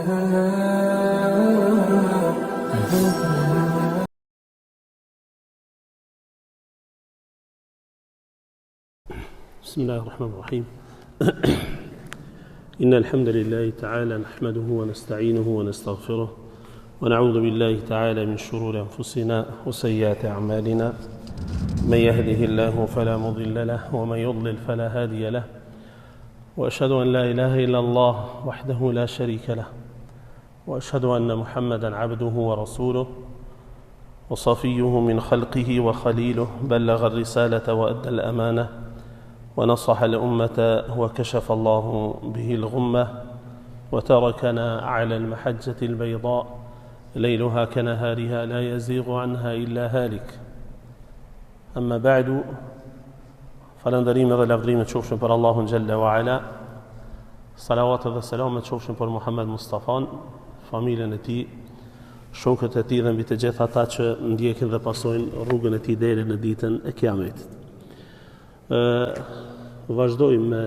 بسم الله الرحمن الرحيم إن الحمد لله تعالى نحمده ونستعينه ونستغفره ونعوذ بالله تعالى من شرور أنفسنا وسيئات أعمالنا من يهده الله فلا مضل له ومن يضلل فلا هادي له وأشهد أن لا إله إلا الله وحده لا شريك له وأشهد أن محمدا عبده ورسوله وصفيه من خلقه وخليله بلغ الرسالة وأدى الأمانة ونصح الأمة وكشف الله به الغمة وتركنا على المحجة البيضاء ليلها كنهارها لا يزيغ عنها إلا هالك أما بعد فلندريم ذا الأفضلين تشوفشن پر الله جل وعلا صلوات ذا السلام تشوفشن پر محمد مصطفى familjen e tij, shokët e tij dhe mbi të gjithë ata që ndjekin dhe pasojnë rrugën e tij deri në ditën e Kiametit. Vazhdojmë me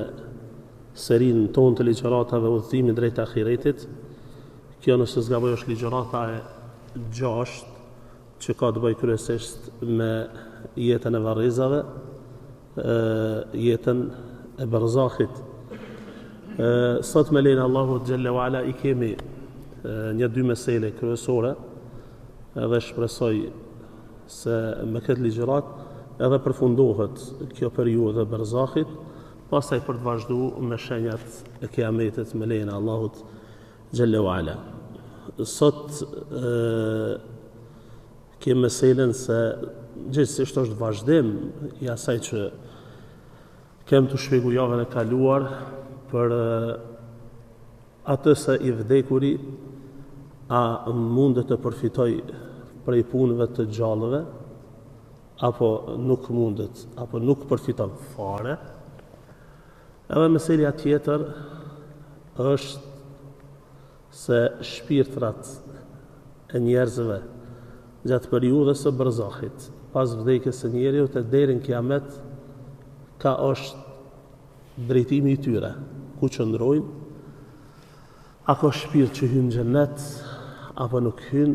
serinë tonë të ligjëratave udhëtimi drejt ahiretit. Kjo nëse s'gaboj është ligjërata e 6 që ka të bëjë kryesisht me jetën e varrezave, jetën e barzahit. Sot me lejnë Allahu xhalla wala i kemi një dy mesele kryesore, edhe shpresoj se me këtë ligjërat edhe përfundohet kjo periudhë e barzahit, pastaj për të vazhduar me shenjat e Kiametit me lejen e Allahut xhalla wala. Sot kemi meselen se gjithsesi është vazhdim i asaj që kem të shpjegu javën e kaluar për atë se i vdekuri a mundet të përfitoj prej punëve të gjallëve apo nuk mundet, apo nuk përfiton fare. Edhe meselja tjetër është se shpirtrat e njerëzve gjatë periudhës së barzahit, pas vdekjes së njeriut e deri në Kiamet, ka është drejtimi i tyre, ku qëndrojnë, a ka shpirt që hyn në xhennet apo nuk hyn,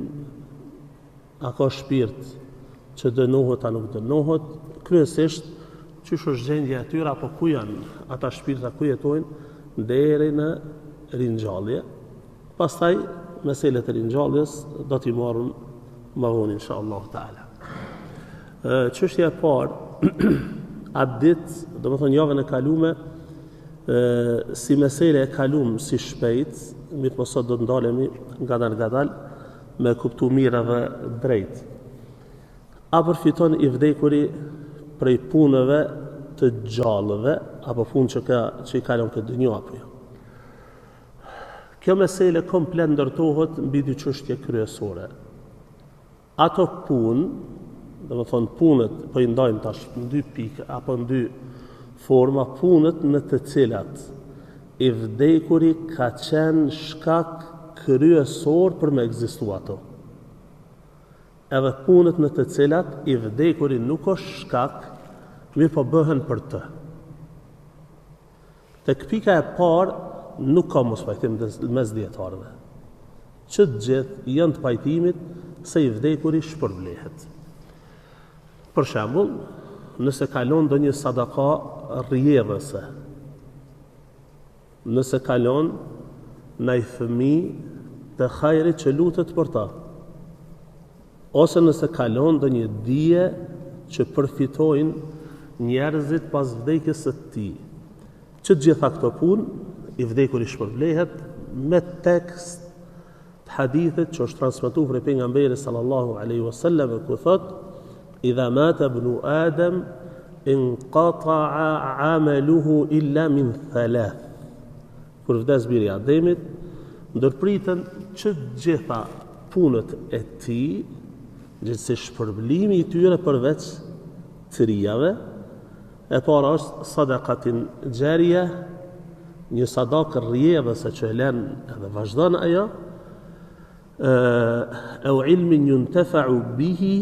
a ka shpirt që dënohet a nuk dënohet, kryesisht çysh është gjendja e tyre apo ku janë ata shpirtra, ku jetojnë deri në ringjallje. Pastaj meselet e ringjalljes do t'i marrim më vonë inshallah taala. Çështja e parë, atë ditë, domethënë javën e kaluar, si mesele e kalum si shpejt, mirë po sot do të ndalemi ngadal me kuptu mirë dhe drejt. A përfiton i vdekuri prej punëve të gjallëve, apo punë që i kalon këtë dynjë apo jo? Kjo mesele komplet ndërtohet mbi dy çështje kryesore. Ato punë, domethënë punët, po i ndajmë tash në dy pikë apo në dy forma, punët në të cilat i vdekuri ka qenë shkak kryesor për me ekzistu ato. Edhe punët në të cilat i vdekuri nuk është shkak, mirë po bëhen për të. Tek pika e parë nuk ka mos pajtim mes dietarëve. Që të gjithë janë të pajtimit se i vdekuri shpërblehet. Për shembull, nëse kalon ndonjë sadaka rrjedhëse, nëse kalon ndaj fëmijë të hajrit që lutet për ta, ose nëse kalon ndonjë dije që përfitojnë njerëzit pas vdekjes së tij. Që të gjitha këto punë i vdekuri shpërblehet me tekst të hadithit që është transmetuar prej pejgamberit sallallahu alaihi wasallam, ku thotë: "Idha mata ibnu Adam inqata'a 'amaluhu illa min thalath." Kur vdes biri Ademit, ndërpritën që gjitha punët e tij, gjithsesi shpërblimi i tyre përveç trijave. E para është sadakatin xharia, një sadakë rrjedhëse që e lën edhe vazhdon ajo, e u ilmin yuntafa'u bihi,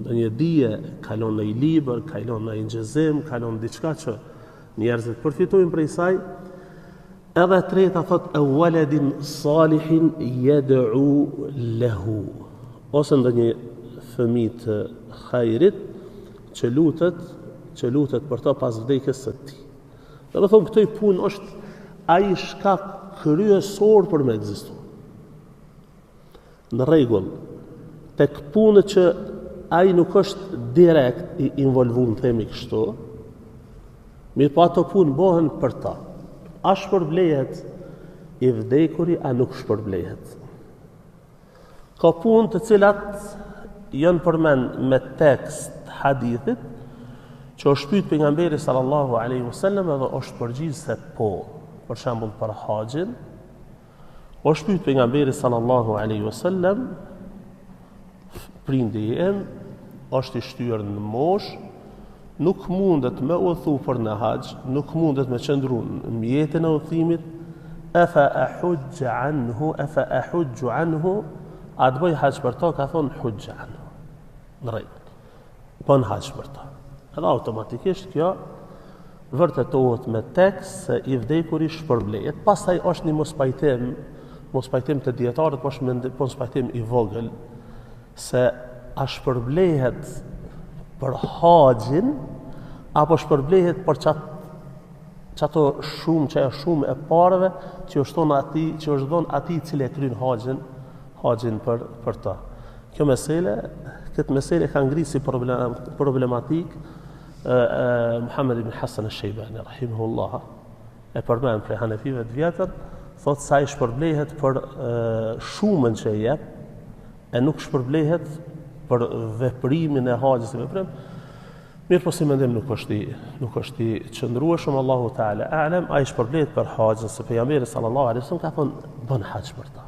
ndonjë dije kalon në një libër, kalon në një xhezim, kalon diçka që njerëzit përfitojnë prej saj, Edhe treta thot e waladin salihin yad'u lahu. Ose ndonjë fëmijë të hajrit që lutet për ta pas vdekjes së tij. Do të thonë këtoj punë është ai shkak kryesor për me ekzistuar. Në rregull, tek punë që ai nuk është direkt i involvuar, themi kështu, mirë po ato punë bëhen për ta. A shpërblehet i vdekuri, a nuk shpërblehet? Ka punë të cilat janë përmend me tekst hadithit, që është pyet pejgamberi sallallahu alaihi wasallam edhe është përgjigj se po. Për shembull për haxhin, është pyet pejgamberi sallallahu alaihi wasallam, prindi im është i shtyrë në moshë, nuk mundet me udhëtu për në haxh, nuk mundet me qëndru në mjetën e udhëtimit, afa ahujju anhu, a të bëj haxh për ta, ka thonë hujja anhu. Në rregull. Bën haxh për ta. Edhe automatikisht kjo vërtetohet me tekst se i vdekuri shpërblehet. Pastaj është një mospajtim të dietarët, po është mospajtim i vogël se a shpërblehet për haxhin apo shpërblehet për çato shumë që është shumë e parëve që është dhënë atij i cili e kryen haxhin për ta. Këtë mesele ka ngritë si problematik Muhammed ibn Hasan al-Shaybani rahimahullah, e përmend prej hanefive të vjetër, thotë sa i shpërblehet për shumën që e jep, e nuk shpërblehet për veprimin e haxhit si veprim. Mirë po si mendim nuk është i qëndrueshëm, Allahu Teala a'lam, ai shpërblehet për haxhin, se pejgamberi sallallahu alaihi wasallam ka thonë bën haxh për ta.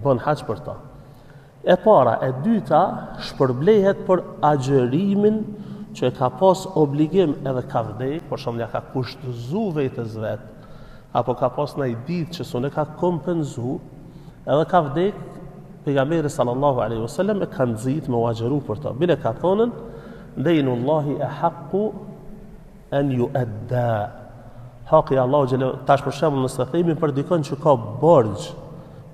Bën haxh për ta. E para, e dyta, shpërblehet për agjërimin që ka pas obligim edhe ka vdek, por shembull ja ka kushtëzu vetes vet, apo ka pas në i ditë që s'u ka kompenzu, edhe ka vdek, pejgamberi sallallahu alaihi wasallam e ka nxit me u agjëru për ta. Bile ka thonën Dejnullahi e haqqu an yuadda. Haqi Allahu xhelal, tash për shembull nëse themi për dikon që ka borxh,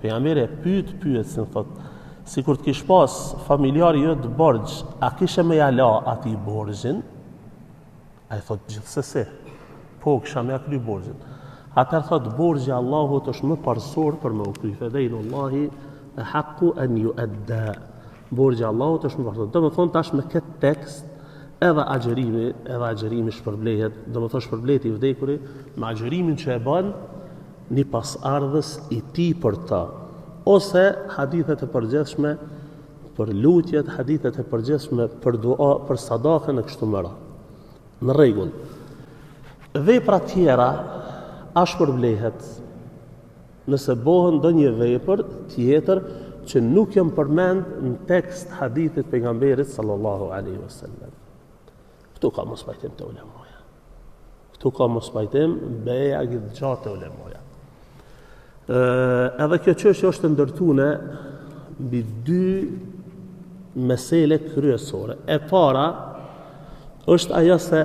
pejgamberi pyetsin thotë, sikur të kish pas familjari jot borxh, a kishe me ja la atij borxhin? Ai thotë gjithsesi. Po kisha me ja kry borxhin. Atëherë thotë borxhi Allahut është më parsor për me u kry. Dejnullahi e haqqu an yuadda. Borxhi Allahut është më parsor. Do të thonë tash me këtë tekst edhe agjërimi shpërblehet, do të thonë shpërblehet i vdekuri me agjërimin që e bën një pasardhës i tij për ta, ose hadithet e përgjithshme për lutjet, hadithet e përgjithshme për dua, për sadakën e kështu me radhë. Në rregull. Vepra tjera a shpërblehet nëse bëhen ndonjë vepër tjetër që nuk janë përmend në tekst hadithit pejgamberit sallallahu alaihi wasallam. Këtu ka mos pajtim të ulemoja. Këtu ka mos pajtim beja gjithë gjatë të ulemoja. Edhe kjo çështje është ndërtuar mbi dy mesele kryesore. E para është ajo se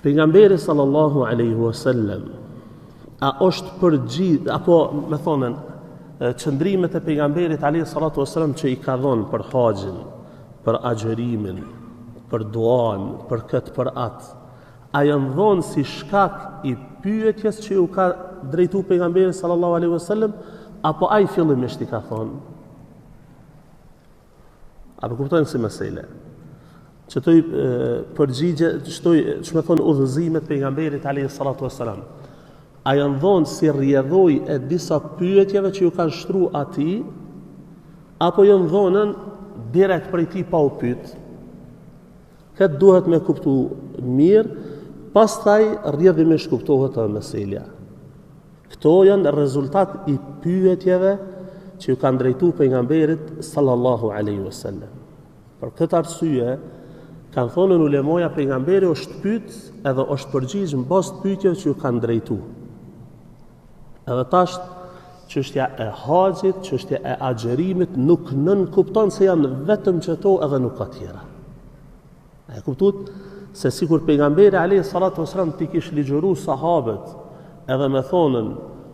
pejgamberi sallallahu alaihi wasallam a është përgjigj apo me thonën qëndrimet e pejgamberit alayhi salatu wasallam që i ka dhënë për haxhin, për agjërimin, për duan, për këtë, për atë, a janë dhënë si shkak i pyetjes që u ka drejtu pejgamberi sallallahu alaihi wasallam, apo ai fillimisht i ka thonë? Apo kuptojnë si mesele? Që të përgjigje, që me thonë udhëzimet pejgamberit alayhi salatu wasallam, a janë dhënë si rrjedhoj e disa pyetjeve që ju kanë shtru ati, apo janë dhënën direkt prej tij pa u pyet? Këtë duhet me kuptu mirë, pastaj rrjedhimisht kuptohet edhe meselja. Këto janë rezultat i pyetjeve që ju kanë drejtu pejgamberit sallallahu alaihi wasallam. Për këtë arsye, kanë thonë ulemoja pejgamberi është pyet edhe është përgjigj në bazë të pyetjeve që ju kanë drejtu. Edhe tash çështja e haxhit, çështja e agjërimit nuk nën kupton se janë vetëm çeto edhe nuk ka tjera. E kuptuat se sikur pejgamberi alayhi salatu wasallam ti kish ligjëru sahabët edhe me thonën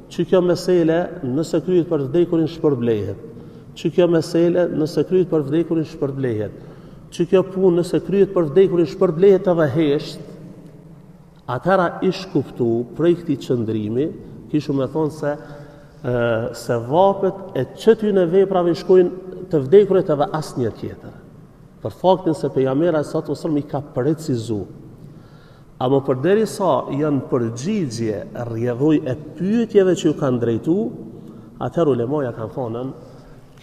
që kjo mesele nëse kryet për vdekurin shpërblehet, që kjo mesele nëse kryet për vdekurin shpërblehet, që kjo punë nëse kryet për vdekurin shpërblehet edhe hesht, atëra ish kuptu prej këtij qëndrimi, kishu me thonë se vapet e çtyne veprave shkojnë të vdekurit edhe asnjë tjetër. Për faktin se pejgamberi sallallahu alajhi wasallam i ka precizu. Ama përderisa janë përgjigje rrjedhoj e pyetjeve që ju kanë drejtu, atëherë ulemoja kanë thonën,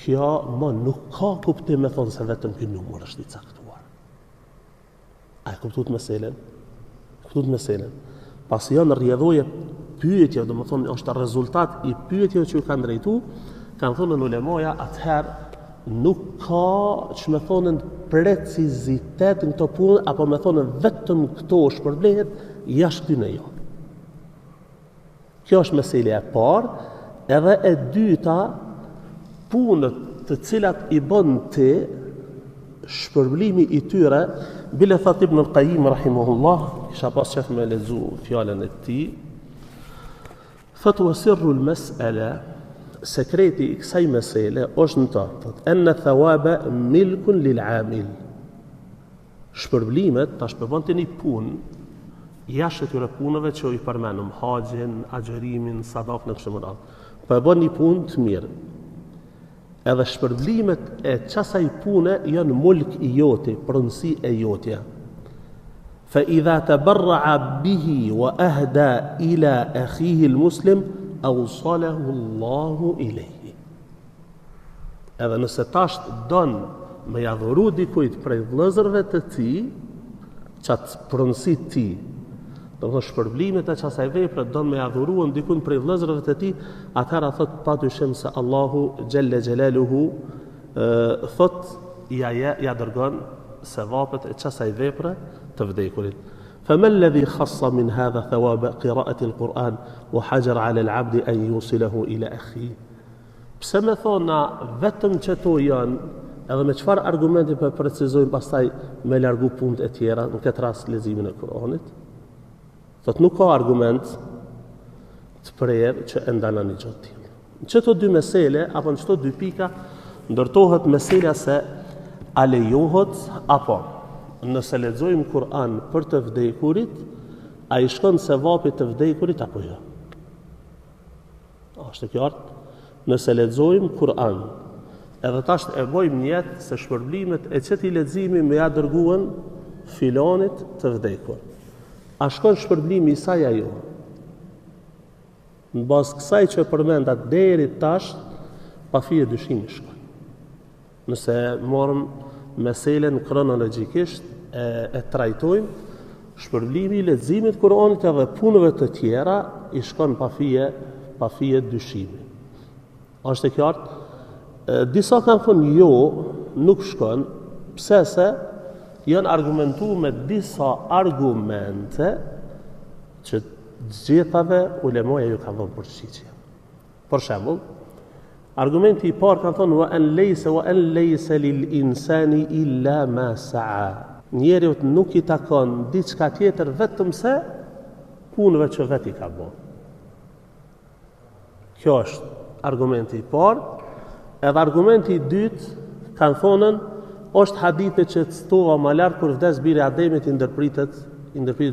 kjo më nuk ka kuptim me thonë se vetëm ky numër është i caktuar. A e kuptuat meselen? Kuptuat meselen? Pasi janë rrjedhoj e pyetjeve, do më thonë është rezultat i pyetjeve që ju kanë drejtu, kanë thonën ulemoja, atëherë nuk ka që me thonën precizitet në këto punë, apo me thonën vetëm këto shpërblehet, jashtë këtyne jo. Kjo është meselja e parë, edhe e dyta, punët të cilat i bën ti, shpërblimi i tyre, bile thot Ibn al-Qayyim rahimahullah, kisha pas qef me lexu fjalën e tij, thot wa sirru al-mas'ala, sekreti i kësaj mesele është në të, enne thawaba milkun lil amil. Shpërblimet, tash përbën të një punë, jashtë këtyre punëve që i përmenëm, haxhin, agjërimin, sadak në kështë më radhë. Përbën një punë të mirë. Edhe shpërblimet e qasaj pune janë mulk i joti, pronësi e jotja. Fa idha tabarra'a bihi wa ahda ila akhihi al-muslim awsalahu Allahu ilayhi. Edhe nëse tash don me ja dhuru dikujt prej vëllezërve të tij, çat pronësit ti, do të shpërblimet e çasaj vepre don me ja dhuruan dikujt prej vëllezërve të tij, atëra thot padyshim se Allahu xhalla xhelaluhu thot ja dërgon sevapet e çasaj vepre të vdekurit. فما الذي خص من هذا ثواب قراءة القرآن وحجر على العبد أن يوصله إلى أخيه. Pse me thona vetëm që to janë, edhe me çfarë argumenti për precizojmë pastaj me largu punët e tjera, në këtë rast leximin e Kuranit? Thot nuk ka argument të prerë që e ndalon një gjë të tillë. Në çdo dy mesele apo në çdo dy pika ndërtohet meselja se a lejohet apo nëse lexojmë Kur'an për të vdekurit, a i shkon sevapi të vdekurit apo jo? Është e qartë? Nëse lexojmë Kur'an, edhe tash e bojmë një jetë se shpërblimet e çeti leximi me ja dërguan filonit të vdekur. A shkon shpërblimi i saj ajo? Në bazë kësaj që përmenda deri tash, pa fije dyshimi shkon. Nëse morëm meselen kronologjikisht e trajtojmë, shpërblimi i leximit Kuranit edhe punëve të tjera i shkon pa fije dyshimi. Është e qartë? Disa kanë thënë jo, nuk shkon, pse se janë argumentuar me disa argumente që gjithave ulemoja ju kanë dhënë përgjigje. Për shembull, argumenti i parë kanë thënë wa an laysa lil insani illa ma sa'a. Njeriu nuk i takon diçka tjetër vetëm se punëve që vetë i ka bërë. Kjo është argumenti i parë. Edhe argumenti i dytë kanë thonën është hadithi që citova më lart kur vdes biri i Ademit i ndërpritet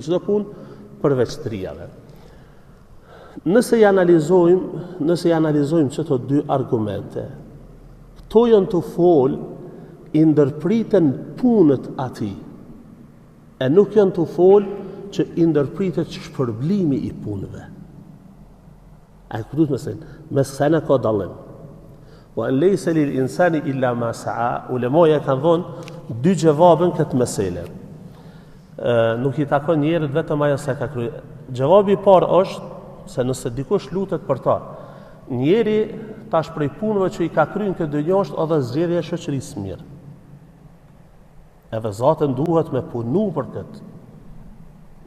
çdo punë përveç trijave. Nëse i analizojmë çto dy argumente, këto janë të folë i ndërpriten punët atij, e nuk janë të folë që i ndërpritet shpërblimi i punëve. A e kuptuat mes kësaj ka dallim. Wa an laysa lil insani illa ma sa'a, ulemoja kanë dhënë dy gjevabën këtë mesele. Nuk i takon njerit vetëm ajo se ka kryer. Gjevabi i parë është se nëse dikush lutet për ta, njeri tash prej punëve që i ka kryer këtë dynjë është edhe zgjedhja e shoqërisë mirë. Edhe Zotën duhet me punu për këtë.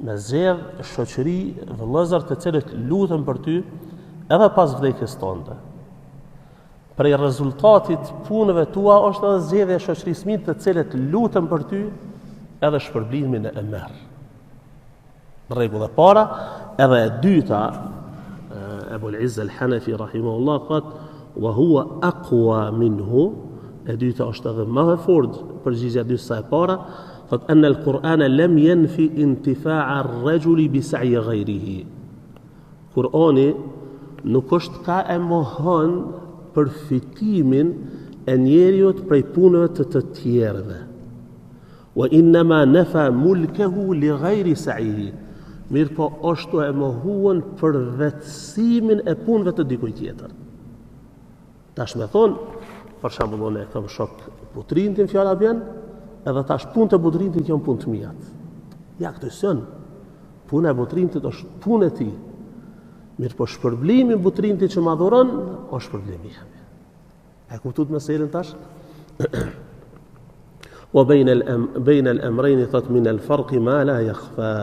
Me zgjedh shoqëri vëllezër të cilët luten për ty edhe pas vdekjes tënde. Prej rezultatit punëve tua është edhe zgjedhja e shoqërisë mirë të cilët luten për ty edhe shpërblimin e merr. Rregull e para, edhe e dyta, Abu al-Izz al-Hanafi rahimahullah thot wa huwa aqwa minhu, e dyta është edhe më e fortë përgjigjja e dytë sa e para, thot anna al-Qur'ana lam yanfi intifa'a ar-rajuli bi sa'i ghayrihi. Kur'ani nuk është ka e mohon përfitimin e njeriut prej punëve të tjerëve. Wa innama nafa mulkehu li ghayri sa'ihi. Mirë po është e mohuan për vetësimin e punëve të dikujt tjetër. Tash me thonë, për shembull unë kam shok butrintin fjala bjen, edhe tash punë të butrintit janë punë të mijat. Ja këtë sën, puna e butrintit është punë e tij. Mirë po shpërblimi butrintit që më adhuron, është shpërblimi jam. E kuptuat meselën tash? Wa bayna al-amrayn thot min al-farq ma la yakhfa.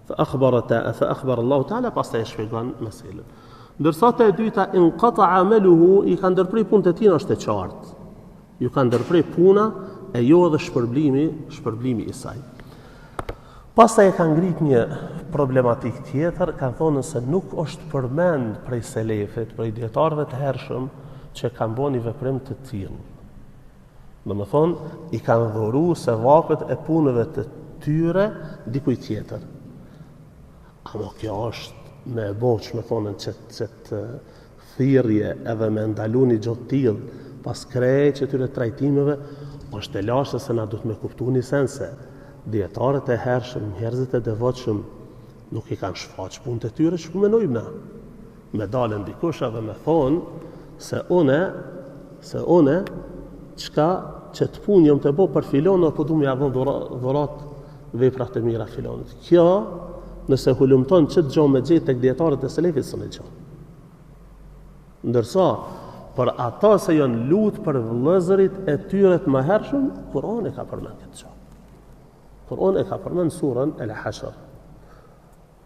فأخبر الله تعالى pastaj e shpjegon meselën. Ndërsa te e dyta inqata amaluhu, i ka ndërprej punët e tij është e qartë. Ju ka ndërprej puna e jo edhe shpërblimi i saj. Pastaj e ka ngrit një problematik tjetër, kanë thonë se nuk është përmend prej selefit, prej dietarëve të hershëm që kanë bënë një veprim të tillë. Domethënë, i kanë dhuruar se vapet e punëve të tyre dikujt tjetër. Ama kjo është me boq, me thonë qëtë thirrje edhe me ndalu një gjotë tillë pas krejt që tyre trajtimeve, është e lashtë se na duhet me kuptu një sen se dietarët e hershëm, njerëzit e devotshëm nuk i kanë shfaq punët e tyre që menojmë na. Me dalën dikush edhe me thonë se une çka që të punë jam të bo për filon apo du me javon dhurat veprat e mira filonit. Kjo nëse hulumton që të gjo me gjithë të dietarët e selefit së në gjo. Ndërsa, për ata se janë lutë për vëllezërit e tyre të mëhershëm, Kur'ani ka përmend këtë gjo. Kur'ani ka përmend surën El-Hashr.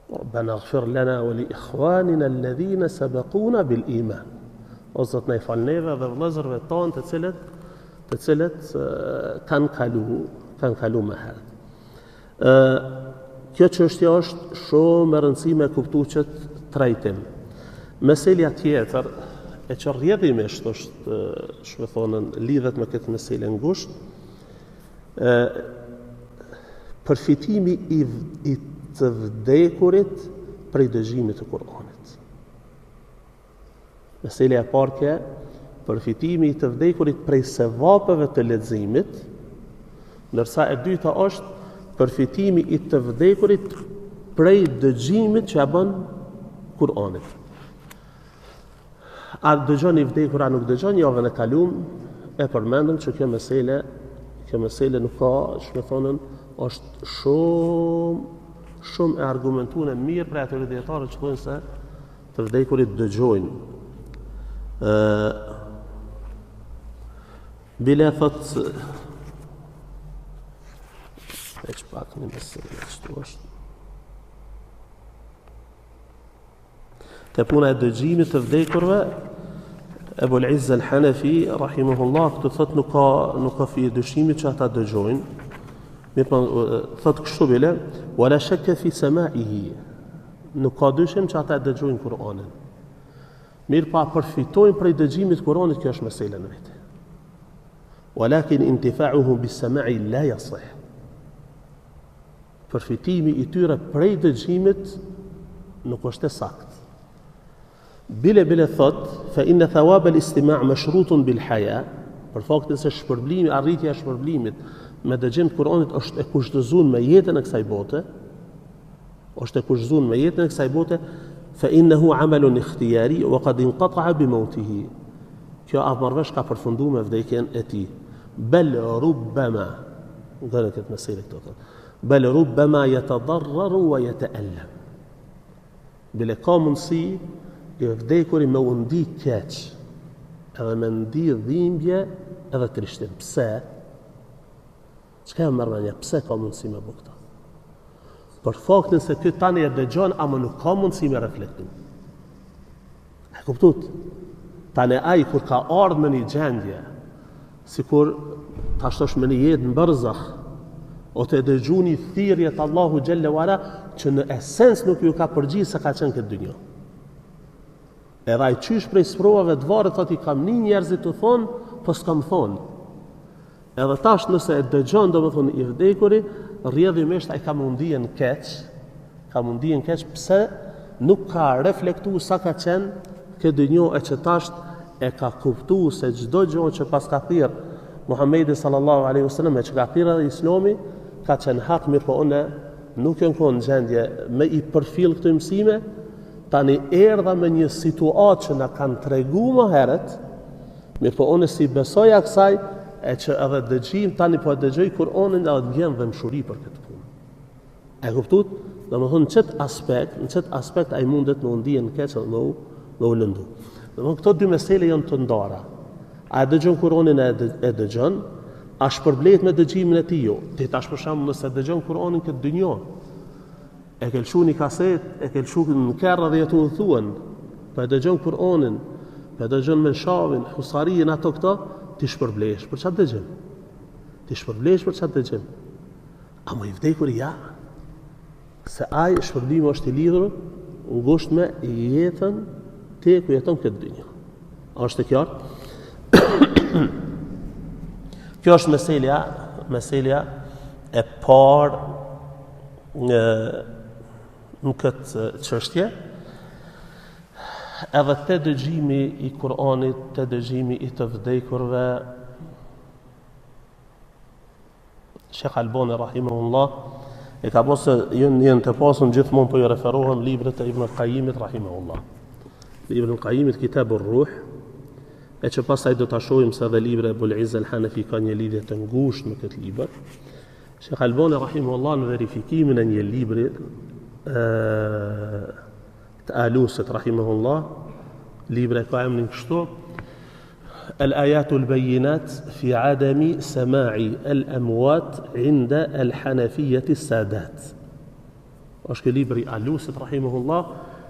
Rabbana ighfir lana wa li ikhwanina alladhina sabaquna bil iman. O Zot, na i fal neve dhe vëllezërve tonë të cilët kanë kalu më herët. Kjo çështje është shumë e rëndësishme e kuptu që të trajtim. Meselja tjetër, e që rrjedhimisht është, shme thonën, lidhet me këtë meselë ngushtë, përfitimi i të vdekurit prej dëgjimit të Kur'anit. Meselja e parë kjo, përfitimi i të vdekurit prej sevapeve të leximit, ndërsa e dyta është përfitimi i të vdekurit prej dëgjimit që e bën Kur'anit. A dëgjon i vdekur, a nuk dëgjon, javën e kalum e përmendëm që kjo mesele nuk ka, shme thonën, është shumë e argumentuar e mirë për ato dietarë që thonë se të vdekurit dëgjojnë. Bile thotë veç pak një meselë qëtu është. Te puna e dëgjimit të vdekurve, Abu al-Izz al-Hanafi rahimahullah këtu thot nuk ka fi dëshimit që ata dëgjojnë. Mirë, thot kështu bile, wala shakka fi sama'ihi. Nuk ka dyshim që ata dëgjojnë Kur'anin. Mirë, pa përfitojnë prej dëgjimit Kur'anit, kjo është meselë në vetë. Walakin intifa'uhu bis-sama'i la yasih. Përfitimi i tyre prej dëgjimit nuk është e saktë. Bile thot, fa inna thawab al-istima' mashrutun bil haya, për faktin se shpërblimi, arritja e shpërblimit me dëgjim të Kur'anit është e kushtëzuar me jetën e kësaj bote, fa innahu amalun ikhtiyari wa qad inqata'a bi mawtihi. Kjo marrëvesh ka përfunduar me vdekjen e tij. Bal rubbama, gjëra këtë meselë këto. Bal rubbama yatadarraru wa yata'allam. Bile ka mundësi i vdekuri me u ndi keq, edhe me ndi dhimbje edhe trishtim. Pse? Çka e marrënia? Pse ka mundësi me bëj këtë? Për faktin se ky tani e dëgjon, ama nuk ka mundësi me reflektu. E kuptut? Tani ai kur ka ardhur në një gjendje, sikur ta shtosh me një jetë në barzakh, o të dëgju një thirrje të Allahu xhalla wala që në esencë nuk ju ka përgjigj se ka qenë këtë dynjë. Edhe ai qysh prej sprovave të varet thot I kam një njerëzit të thonë, po s'kam thonë. Edhe tash nëse e dëgjon domethënë I vdekuri, rrjedhimisht ai ka mundien keq, pse nuk ka reflektuar sa ka qenë këtë dynjë e që tash e ka kuptuar se çdo gjë që pas ka thirr Muhamedi sallallahu alaihi wasallam, që ka thirrë edhe Islami, ka qenë hak, mirë po unë nuk jam në gjendje me I përfill këto mësime. Tani erdha me një situatë që na kanë treguar më herët, mirë po unë si besoj kësaj, e që edhe dëgjim tani po e dëgjoj Kur'anin dhe ndjen dëmshuri për këtë punë. E kuptuat? Domethënë në çet aspekt ai mundet me u ndihen keq dhe me u lëndu. Domethënë këto dy mesele janë të ndara. A e dëgjon Kur'anin e dëgjon, a shpërblet me dëgjimin e tij jo. Ti tash për shembull nëse dëgjon Kur'anin këtë dynjë, e ke lëshu një kaset, e ke lëshu në kerra dhe jetu në thuan, po e dëgjon Kur'anin, po e dëgjon Menshavin, Husarin, ato këto, ti shpërblesh për çfarë dëgjim? Ti shpërblesh për çfarë dëgjim? A më I vdekur ja? Se ai shpërblimi është I lidhur ngusht me jetën te ku jeton këtë dynjë. A është e qartë? Kjo është meselja e parë në këtë çështje. Edhe te dëgjimi I Kur'anit, te dëgjimi I të vdekurve, Sheikh Albani rahimahullah e ka pasë jenë të pasën gjithmonë po I referohem libret e Ibn al-Qayyimit rahimahullah. Ibn al-Qayyimit Kitabur Ruh, e që pasaj do ta shohim se edhe libri Abul Izz al-Hanafi ka një lidhje të ngushtë me këtë libër. Sheikh Albani rahimahullah në verifikimin e një libri të Alusit rahimahullah, libri ka emrin kështu: الآيات البينات في عدم سماع الأموات عند الحنفية السادات. Është libri Alusit rahimahullah,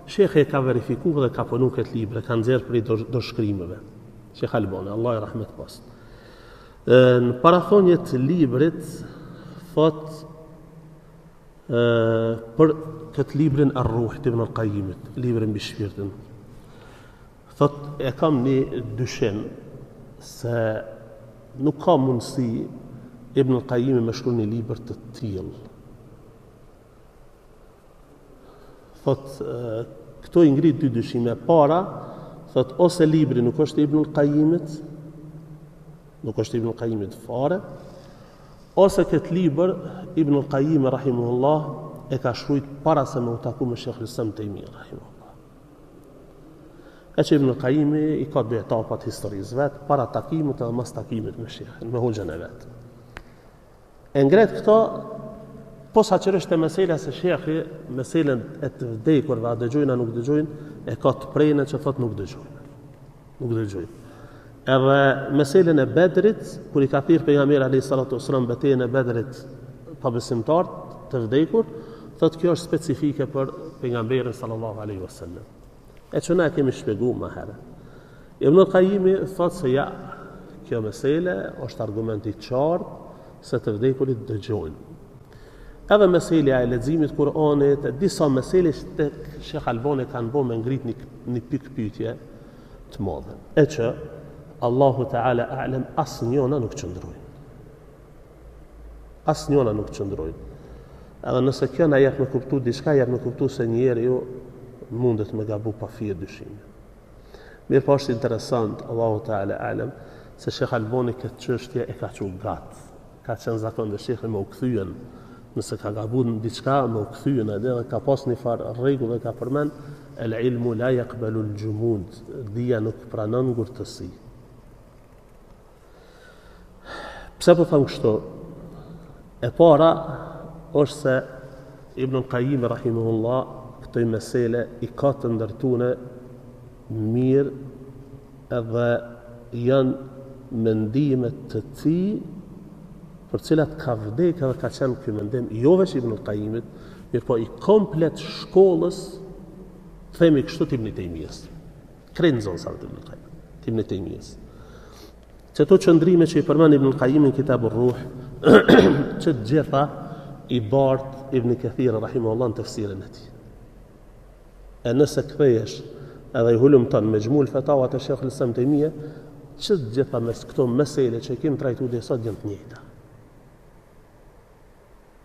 Shekhe ka verifikuar dhe ka punu këtë libër, ka nxjerrë prej dorëshkrimeve. Shekh Albani, Allah I rahmet pas. Në parathonje të librit thot për këtë librin Ar-Ruh të Ibn al-Qayyimit, librin mbi shpirtin. Thot e kam një dyshim se nuk ka mundësi Ibn al-Qayyim me shkruaj një libër të tillë. Thot këto I ngrit dy dyshime. Para, thot ose libri nuk është Ibn al-Qayyimit, nuk është Ibn al-Qayyimit fare, ose këtë libër Ibn al-Qayyim rahimahullah e ka shkruajt para se me u taku me Sheikh Islam Taymiyya rahimahullah. E që Ibn al-Qayyim I ka dy etapat historisë vet, para takimit dhe mas takimit me Sheikhin, me hoxhën e vet. E ngret këto posaçërisht e mesela se Sheikhi meselen e të vdekurve a dëgjojnë a nuk dëgjojnë, e ka të prejnë që thot nuk dëgjojnë. Nuk dëgjojnë. Edhe meselen e Bedrit, kur I ka thirrë pejgamberi alayhis salatu wasallam betejën e Bedrit pa besimtar të vdekur, thot kjo është specifike për pejgamberin sallallahu alaihi wasallam. E që na kemi shpjegu më herë. Ibn al-Qayyim thot se ja, kjo mesele është argument I qartë se të vdekurit dëgjojnë. Edhe meselja e leximit Kur'anit, disa mesele që Sheikh Albani kanë bërë me ngrit një pikë pyetje të madhe. E që Allahu Teala a'lem asnjëna nuk qëndrojnë. Asnjëna nuk qëndrojnë. Edhe nëse kjo na jep me kuptu diçka, jep me kuptu se njeriu mundet me gabu pa fije dyshime. Mirë po është interesant, Allahu Teala a'lem, se Sheikh Albani këtë çështje e ka qenë gatë. Ka qenë zakon dhe Sheikhi me u kthyen, nëse ka gabu në diçka me u kthyen edhe dhe ka pas një farë rregull dhe ka përmend el ilmu la yaqbalu al jumud, dhia nuk pranon ngurtësi. Pse po them kështu? E para është se Ibn al-Qayyim rahimahullah këto mesele I ka të ndërtuar mirë edhe janë mendimet të tij për cilat ka vdekë dhe ka qenë ky mendim jo vetëm Ibn al-Qayyimit, mirë po I komplet shkollës, themi kështu të Ibn Taymiyes. Krenzon sa të Ibn al-Qayyim, të Ibn Taymiyes. Çeto qëndrime që I përmend Ibn al-Qayyim në Kitabur Ruh, që të gjitha I bart Ibn Kathir rahimahullah në tefsirin e tij. E nëse kthehesh edhe I hulumton me xhmul fatawa të Sheikhul Islam Taymija, që të gjitha mes këto mesele që kemi trajtuar deri sot janë të njëjta.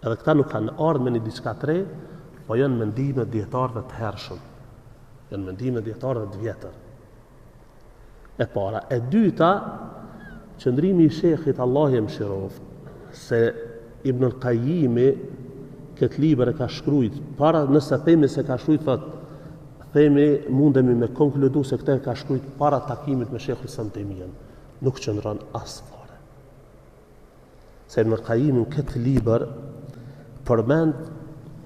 Edhe këta nuk kanë ardhur me një diçka të re, po janë mendime dietarëve të hershëm. Janë mendime dietarëve të vjetër. E para, e dyta, qëndrimi I Sheikhit Allah e mëshiroft, se Ibn al-Qayyimi këtë libër e ka shkruajt, para nëse themi se ka shkruajt, themi mundemi me konkludu se këtë e ka shkruajt para takimit me Sheikhul Islam Taymija. Nuk qëndron as fare. Se Ibn al-Qayyimi këtë libër përmend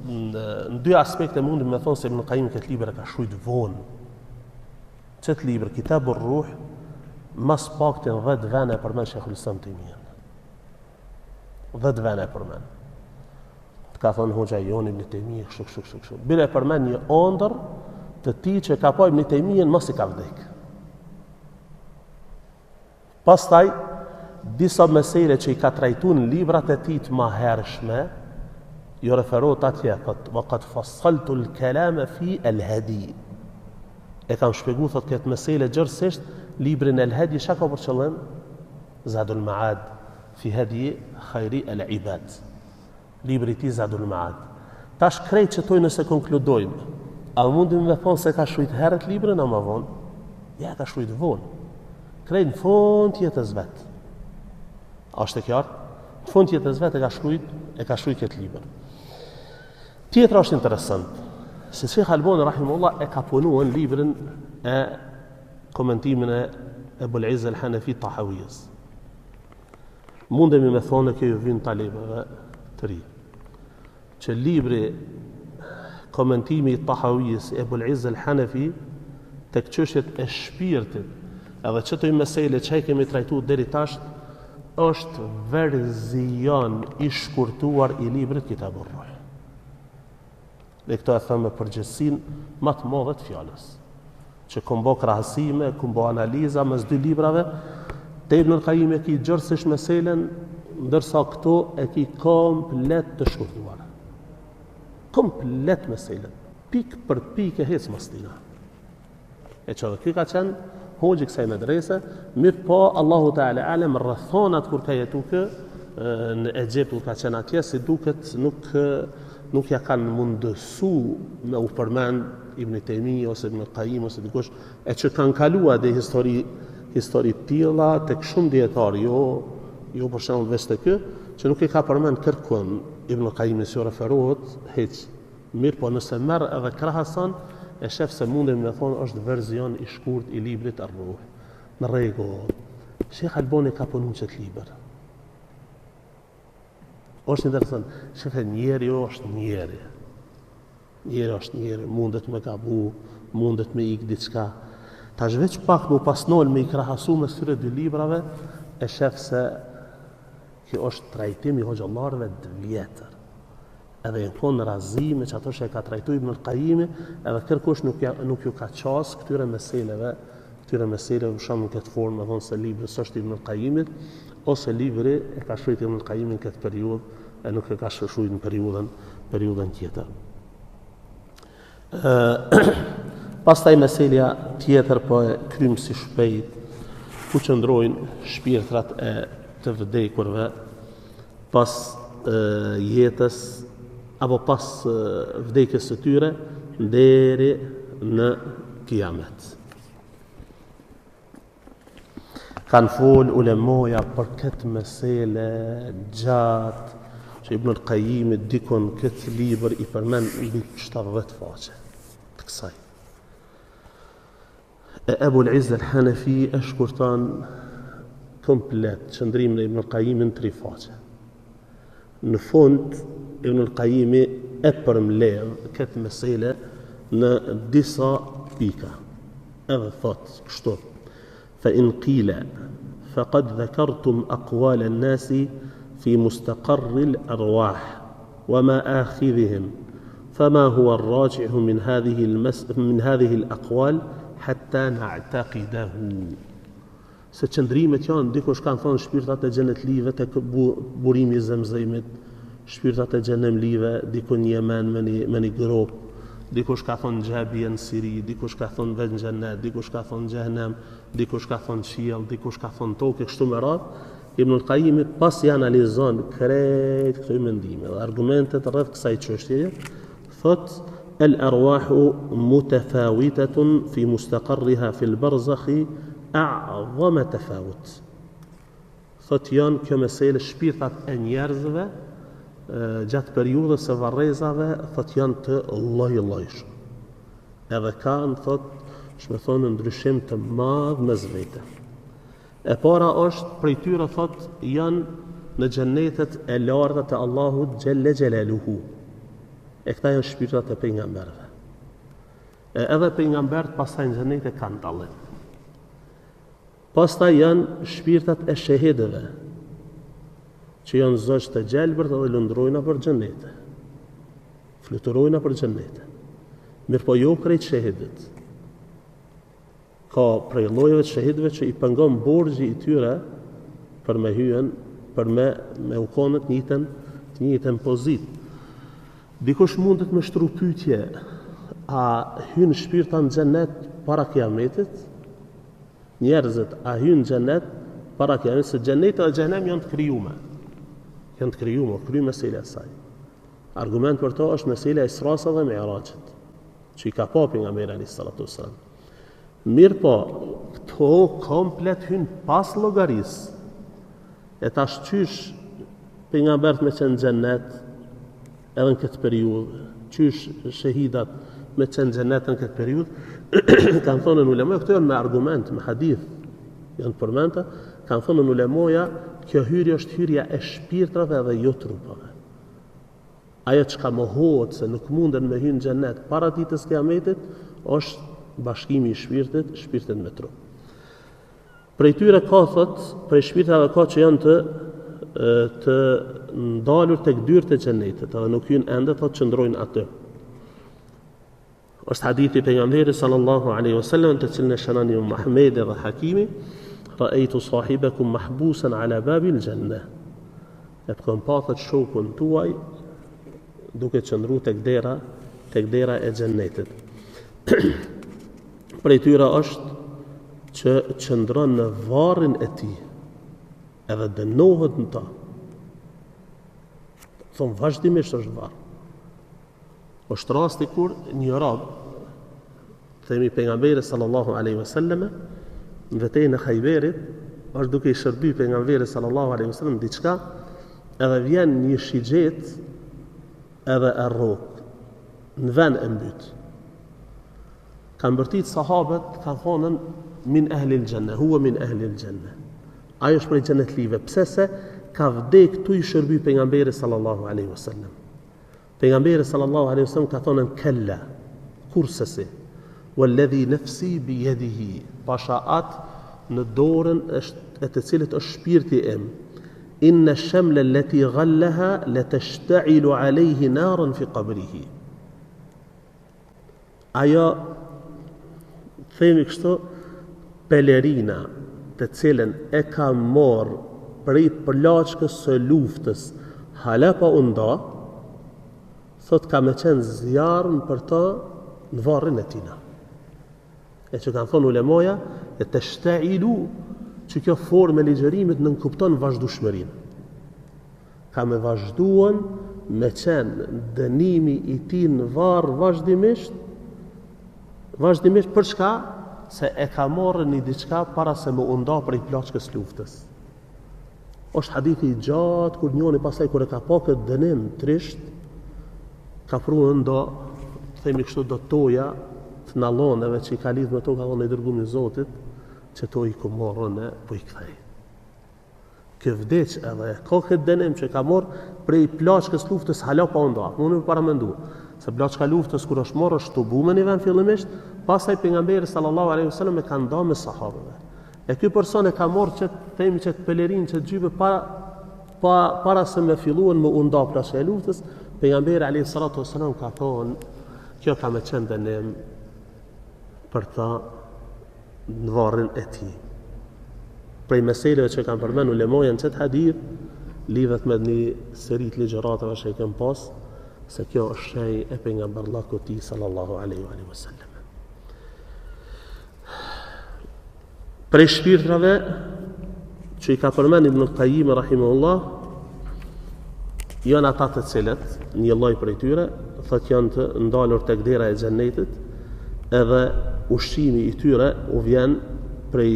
në dy aspekte mundim me thonë se Ibn al-Qayyimi këtë libër e ka shkruajt vonë. Këtë libër, Kitabur Ruh, mas paktin 10 vene përmend Sheikhul Islam Taymija. 10 vene përmend. Ka thonë hoxha Jon Ibn Taymija, kështu. Bile përmend një ëndër të tij që ka pa Ibn Taymija mos I ka vdek. Pastaj disa mesele që I ka trajtuar në librat e tij të mëhershme, ju referohet atje, وقد فصلت الكلام في الهدي. E kam shpjegu thot këtë mesele gjërësisht librin El Hadi çka ka për qëllim? Zadul Maad fi hadi khairi al ibad. Libri I tij Zadul Maad. Tash krejt që toj nëse konkludojmë, a mundim me thonë se ka shkruajt herët librin a më vonë? Ja, ka shkruajt vonë. Krejt në fund jetës vet. A është e qartë? Në fund jetës vet e ka shkruajt këtë libër. Tjetra është interesant. Se Sheikh Albani rahimahullah e ka punuar në librin e komentimin e Ebul Izz al-Hanafi Tahawiyës. Mundemi me thonë që ju vin talibëve të ri. Që libri komentimi I Tahawiyës Ebul Izz al-Hanafi tek çështjet e shpirtit, edhe çto mesele që kemi trajtuar deri tash, është verzion I shkurtuar I librit Kitabur Ruh. Dhe këto e thëmë me përgjithësinë më të madhe të fjalës. Që kumbo krahasime, kumbo analiza mes dy librave, te Ibn al-Qayyimi e ki gjërësisht meselen, ndërsa këto e ki komplet të shkurtuar. Komplet meselen. Pik për pik e hecë mastina. E që dhe kjo ka qenë hoxhi kësaj medrese, mirë po Allahu Teala alem rrethonat kur ka jetu kë, në Egjipt ka qenë atje, si duket nuk ja kanë mundësu me u përmend Ibn Taymija ose Ibn Qayyim ose dikush, e që kanë kaluar dhe histori tilla tek shumë dietar, jo për shembull veç te ky, që nuk I ka përmend kërkon Ibn Qayyim si referohet hiç. Mirë po nëse merr edhe krahason, e shef se mundem me thonë është verzion I shkurt I librit Ar-Ruh. Në rregull. Sheikh Albani ka punuar çet libër. Është interesant, shefe njeri është njeri. Njeri është njeri, mundet me gabu, mundet me ik diçka. Tash veç pak mu pasnol me I krahasu me këtyre dy librave, e shef se kjo është trajtim I hoxhallarëve të vjetër. Edhe në fund razime që ato që e ka trajtuar Ibn al-Qayyimi, edhe kërkush nuk ju ka qas këtyre meseleve për shembull në këtë formë, me thonë se libri s'është Ibn al-Qayyimit, ose libri e ka shkruajtur Ibn al-Qayyimi në këtë periudhë, e nuk e ka shkruajtur në periudhën tjetër. Pastaj meselja tjetër po e krym si shpejt, ku qëndrojnë shpirtrat e të vdekurve pas jetës apo pas vdekjes së tyre deri në kiamet. Kanë fol ulemoja për këtë mesele gjatë, që Ibn al-Qayyimi dikon këtë libër I përmend mbi 70 faqe të kësaj. E Ebul Izz al-Hanafi e shkurton komplet qëndrimin e Ibn al-Qayyimi në 3 faqe. Në fund Ibn al-Qayyimi e përmbledh këtë mesele në disa pika. Edhe thot kështu: فإن قيل فقد ذكرتم أقوال الناس في مستقر الأرواح وما آخذهم فما هو الراجح من هذه الأقوال حتى نعتقده. Se qëndrimet janë, dikush kanë thonë shpirtat e xhenetlive tek burimi I Zemzemit, shpirtat e xhenemlive diku në Yemen me një grop, dikush ka thonë xhabia në Siri, dikush ka thonë vetë në xhenet, dikush ka thonë xhenem, dikush ka thonë qiell, dikush ka thonë tokë, kështu me radhë. Ibn al-Qayyim pas i analizon krejt këto mendime dhe argumentet rreth kësaj çështjeje, thot al-arwahu mutafawitatun fi mustaqarriha fi al-barzakhi a'zama tafawut. Thot janë kjo mesele shpirtat e njerëzve gjatë periudhës së varrezave, thot janë të lloj-llojshëm. Edhe kanë, thot, shme thonë ndryshim të madh mes vete. E para është prej tyre, thot, janë në xhennetet e larta të Allahut xhelle xhelaluhu. E këta janë shpirtat e pejgamberëve. Edhe pejgamberët pastaj në xhennet e kanë dallim. Pastaj janë shpirtat e shahidëve, që janë zogjë të gjelbërt dhe lundrojna për xhennete. Fluturojna për xhennete. Mirë po jo krejt shahidët. Ka prej llojeve të shahidëve që i pengon borxhi i tyre për me hyen, për me u konë të njëjtën pozitë. Dikush mundet me shtru pyetje, a hyn shpirta në xhenet para kiametit? Njerëzit a hyn në xhenet para kiametit? Se xheneti dhe xhenem janë të krijuar. Janë të krijuar, kry mesela e saj. Argument për to është mesela e Isras dhe Mi'rajit, që i ka pa pejgamberi alayhis salatu wassalam. Mirë po, këto komplet hyn pas llogarisë. E tash qysh pejgambert me qenë xhenet edhe në këtë periudhë, qysh shahidat me qenë xhenet në këtë periudhë, kanë thonë në ulemoja, këto janë me argument, me hadith, janë përmenta, kanë thonë në ulemoja, kjo hyrje është hyrja e shpirtrave dhe jo trupave. Ajo që ka mohohet se nuk munden me hynë xhenet para ditës kiametit, është bashkimi i shpirtit me trup. Prej tyre ka, thot, prej shpirtave ka që janë të ndalur tek dyert e xhenetit, edhe nuk hynë ende, thot, qëndrojnë aty. Është hadithi pejgamberit sallallahu alaihi wasallam, të cilën e shënon Imam Ahmedi dhe Hakimi, ra'aytu sahibakum mahbusan ala babil jannah. E kam pasur shokun tuaj duke qëndruar tek dera e xhenetit. Prej tyre është që qëndron në varrin e tij, edhe dënohet në ta. Thonë vazhdimisht është varr. Është rasti kur një rob, themi pejgamberi sallallahu alaihi wasallam, në vetejën e Khajberit, është duke i shërby pejgamberi sallallahu alaihi wasallam diçka, edhe vjen një shigjet edhe e rrok në vend e mbyt. Kanë bërtit sahabët, kanë thonën min ehli l'gjenne, huwa min ehli l'gjenne. Ajo është prej xhenetlive. Pse se ka vdek tu i shërby pejgamberi sallallahu alaihi wasallam. Pejgamberi sallallahu alaihi wasallam ka thonën kella, kursesi, walladhi nafsi bi yadihi, pasha atë në dorën e të cilit është shpirti im. Inna shamla allati ghallaha latashta'ilu alayhi naran fi qabrihi. Ajo, themi kështu, pelerina të cilën e ka marrë prej plaçkës së luftës, hala pa u nda, thot ka me qenë zjarën për ta në varrin e tina. E që kanë thonë ulemoja, e të shtailu, që kjo formë e ligjërimit nënkupton vazhdueshmërinë. Ka me vazhduan me qenë dënimi i tij në varr vazhdimisht për çka? Se e ka marrë një diçka para se më u nda prej plaçkës luftës. Është hadithi i gjatë kur njëri pastaj kur e ka pa këtë dënim trisht, ka pruar ndo, themi kështu, do toja të nalloneve që i ka lidhur me to, ka thonë i dërguar i Zotit, që to i ku morën e po i kthej. Kë vdeq edhe ka këtë dënim që ka marrë prej plaçkës luftës hala pa u nda. Unë më paramendu se plaçka luftës kur është marrë është tubu me një vend fillimisht, pastaj pejgamberi sallallahu alaihi wasallam e ka nda me sahabëve. E ky person e ka marrë që themi që pelerin që gjybe para se me filluan me u nda plaçka e luftës, pejgamberi alaihi salatu wasallam ka thonë, kjo ka me qenë dënim për ta në varrin e tij. Prej meseleve që kanë përmendur ulemoja në këtë hadith, lidhet me një seri të ligjëratave që i kanë pas, se kjo është shenjë e pejgamberit ti sallallahu alaihi wasallam. Prej shpirtrave që i ka përmend Ibn al-Qayyim rahimahullah, janë ata të cilët një lloj prej tyre thotë janë të ndalur tek dera e xhennetit, edhe ushqimi i tyre u vjen prej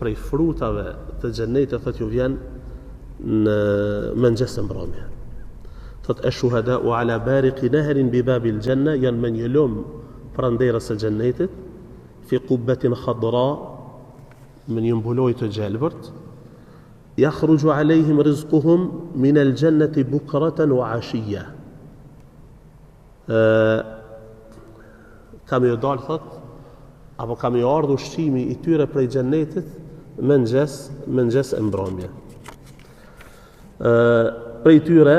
prej frutave të xhennetit, thotë ju vjen në mëngjes së mbrëmje. Thotë ash-shuhada ala bariqi nahrin bi babil janna, janë me një lum pranë derës së xhennetit, fi qubbatin khadra, me një mbuloj të gjelbërt, yakhruju alejhim rizquhum min al-jannati bukratan wa ashiya. Kam ju dalë, thot, apo kam ju ardhur ushqimi i tyre prej xhennetit mëngjes e mbrëmje. Prej tyre,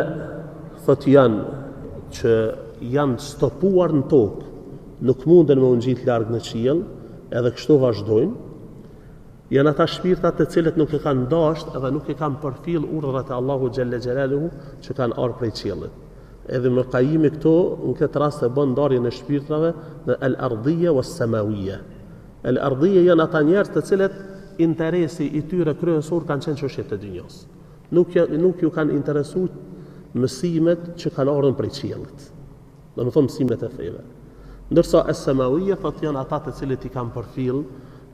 thot, janë që janë stopuar në tokë, nuk munden me u ngjit larg në qiell, edhe kështu vazhdojnë. Janë ata shpirtat të cilët nuk e kanë dashur edhe nuk e kanë përfill urdhrat e Allahu xhalla xhelaluhu që kanë ardhur prej qiellit. Edhe më Qayyimi këto në këtë rast e bën ndarjen e shpirtrave në al-ardhiyya was-samawiyya. Al-ardhiyya janë ata njerëz të cilët interesi i tyre kryesor kanë qenë çështjet e dunjos. Nuk ju kanë interesuar mësimet që kanë ardhur prej qiellit. Domethënë mësimet e feve. Ndërsa as-samawiyya janë ata të cilët i kanë përfill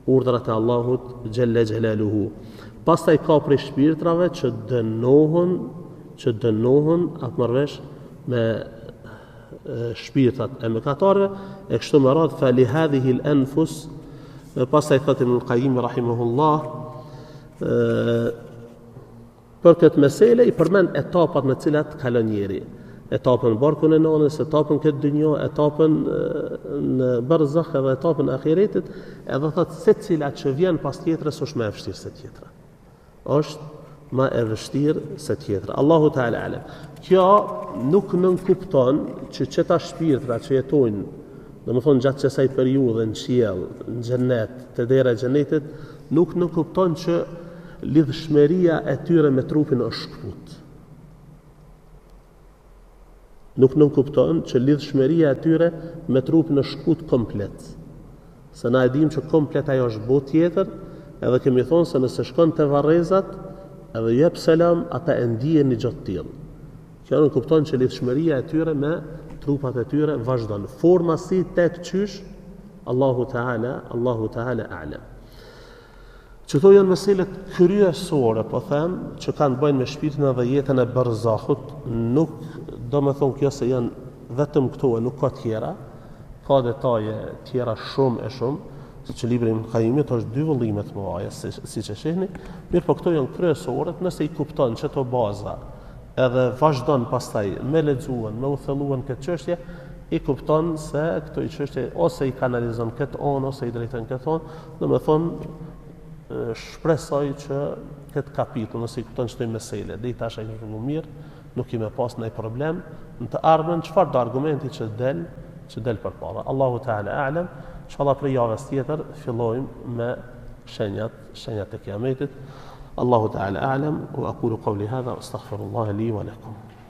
urdhrat e Allahut xhalla xhelaluhu. Pastaj ka prej shpirtrave që dënohen atë marrësh me shpirtat e mëkatarëve, e kështu me radhë fa li hadhihi al-anfus. Pastaj thotë Ibn al-Qayyim rahimahullah, për këtë mesele i përmend etapat në cilat kalon njeri. Etapën barkun e nonës, etapën këtë dynjë, etapën në barzakh edhe etapën e ahiretit, edhe thotë secila që vjen pas tjetrës është më e vështirë se tjetra. Është më e vështirë se tjetra. Allahu Teala alem. Kjo nuk nënkupton që çeta shpirtra që jetojnë, domethënë gjatë kësaj periudhe në qiell, në xhennet, te dera e xhennetit, nuk nënkupton që lidhshmëria e tyre me trupin është shkput. Nuk nënkupton që lidhshmëria e tyre me trupin është shkput komplet. Se na e dim që komplet ajo është botë tjetër, edhe kemi thonë se nëse shkon te varrezat edhe jep selam, ata e ndihen një gjë të tillë. Kjo nënkupton që lidhshmëria e tyre me trupat e tyre vazhdon. Forma si tek qysh, Allahu Teala a'lam. Qëto janë meselet kryesore, po them, që kanë bëjnë me shpirtin dhe jetën e barzahut, nuk do me thonë kjo se janë vetëm këto e nuk ka tjera, ka detaje tjera shumë, si që libri Ibn Qayyimit është 2 vëllimet më vaja, si që shihni, mirë po këto janë kryesore, nëse i kupton që to baza, edhe vazhdon pastaj me lexuan, me u thelluan këtë çështje, i kupton se këto i çështje ose i kanalizon këtë onë ose i drejton këtë onë, do me thonë shpresoj që këtë kapitull, nëse i kupton çdo mesele, deri tash ai nuk më mirë, nuk i më pas ndonjë problem, në të ardhmen çfarë do argumenti që del përpara. Allahu Teala a'lam. Inshallah për javës tjetër fillojmë me shenjat e kiametit. Allahu Teala a'lam wa aqulu qawli hadha wa astaghfirullaha li wa lakum.